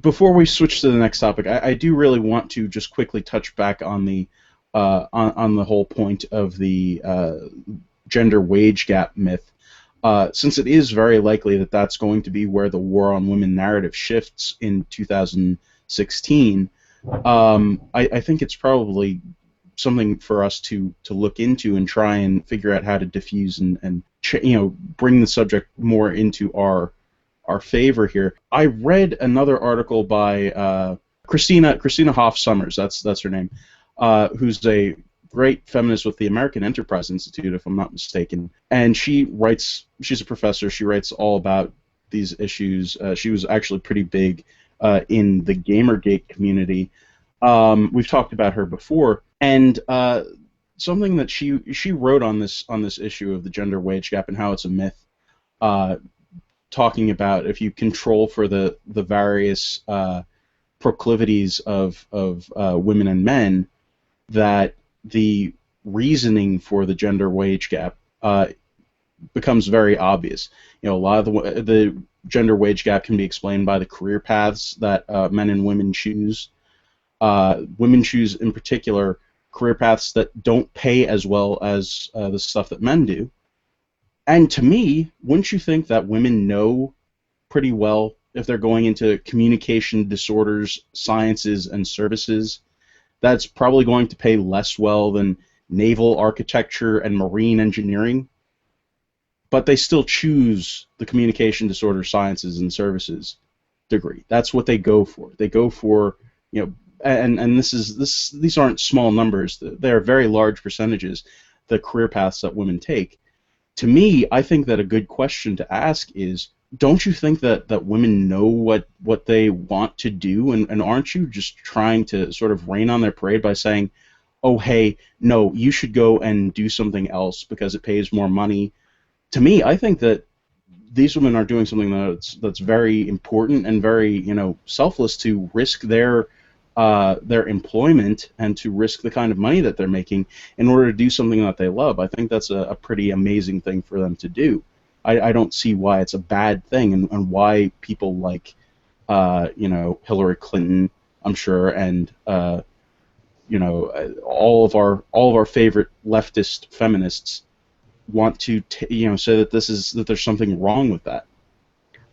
Before we switch to the next topic, I do really want to just quickly touch back on the on the whole point of the gender wage gap myth, since it is very likely that that's going to be where the war on women narrative shifts in 2016. I think it's probably something for us to look into and try and figure out how to diffuse and bring the subject more into our favor here. I read another article by Christina Hoff Sommers. That's her name. Who's a great feminist with the American Enterprise Institute, if I'm not mistaken. And she's a professor. She writes all about these issues. She was actually pretty big in the Gamergate community. We've talked about her before, and something that she wrote on this issue of the gender wage gap and how it's a myth. Talking about if you control for the various proclivities of women and men, that the reasoning for the gender wage gap becomes very obvious. A lot of the gender wage gap can be explained by the career paths that men and women choose. Women choose, in particular, career paths that don't pay as well as the stuff that men do. And to me, wouldn't you think that women know pretty well if they're going into communication disorders, sciences, and services, that's probably going to pay less well than naval architecture and marine engineering? But they still choose the communication disorder, sciences, and services degree. That's what they go for. They go for, and these aren't small numbers. They're very large percentages, the career paths that women take. To me, I think that a good question to ask is, don't you think that women know what they want to do, and aren't you just trying to sort of rain on their parade by saying, oh, hey, no, you should go and do something else because it pays more money? To me, I think that these women are doing something that's very important and very selfless to risk their employment and to risk the kind of money that they're making in order to do something that they love. I think that's a pretty amazing thing for them to do. I don't see why it's a bad thing, and why people like Hillary Clinton, I'm sure, and all of our favorite leftist feminists want to say that there's something wrong with that.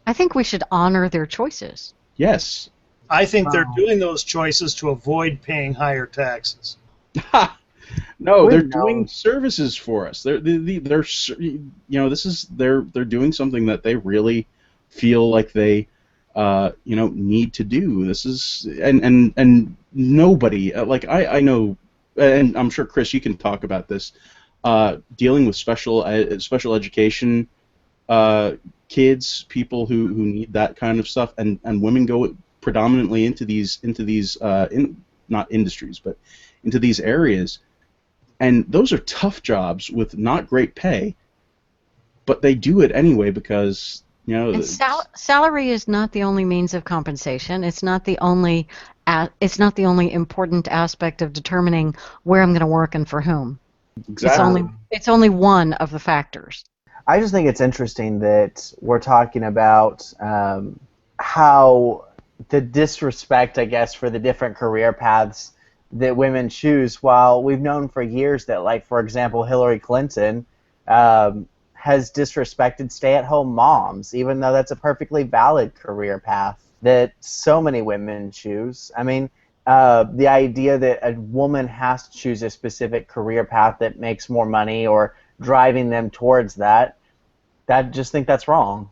I think we should honor their choices. Yes. I think they're doing those choices to avoid paying higher taxes. No, they're doing services for us. They're doing something that they really feel like they need to do. This is and nobody, like I know, and I'm sure Chris, you can talk about this. Dealing with special education kids, people who need that kind of stuff, and women go predominantly into these not industries, but into these areas, and those are tough jobs with not great pay, but they do it anyway because salary is not the only means of compensation. It's not the only important aspect of determining where I'm going to work and for whom. Exactly. It's only one of the factors. I just think it's interesting that we're talking about how the disrespect, I guess, for the different career paths that women choose, while we've known for years that, like, for example, Hillary Clinton has disrespected stay-at-home moms, even though that's a perfectly valid career path that so many women choose. I mean, the idea that a woman has to choose a specific career path that makes more money or driving them towards that, I just think that's wrong.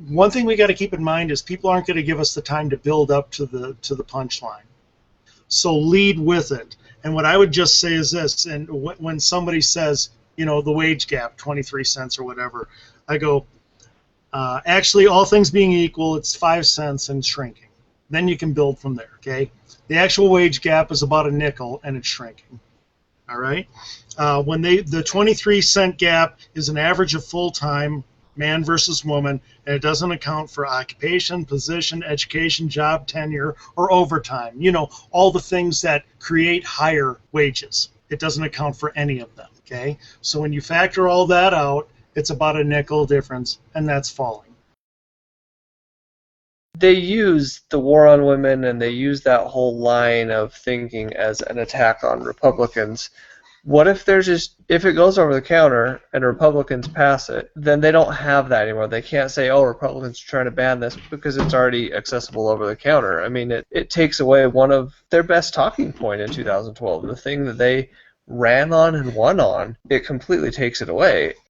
One thing we got to keep in mind is people aren't going to give us the time to build up to the punchline. So lead with it. And what I would just say is this, and when somebody says, the wage gap, 23 cents or whatever, I go, actually, all things being equal, it's 5 cents and shrinking. Then you can build from there, okay? The actual wage gap is about a nickel, and it's shrinking. All right? When the 23-cent gap is an average of full-time, man versus woman, and it doesn't account for occupation, position, education, job tenure, or overtime. All the things that create higher wages. It doesn't account for any of them, okay? So when you factor all that out, it's about a nickel difference, and that's falling. they use the war on women and they use that whole line of thinking as an attack on Republicans. What if if it goes over the counter and Republicans pass it, then they don't have that anymore. They can't say, oh, Republicans are trying to ban this because it's already accessible over the counter. I mean, it takes away one of their best talking point in 2012, the thing that they ran on and won on. It completely takes it away.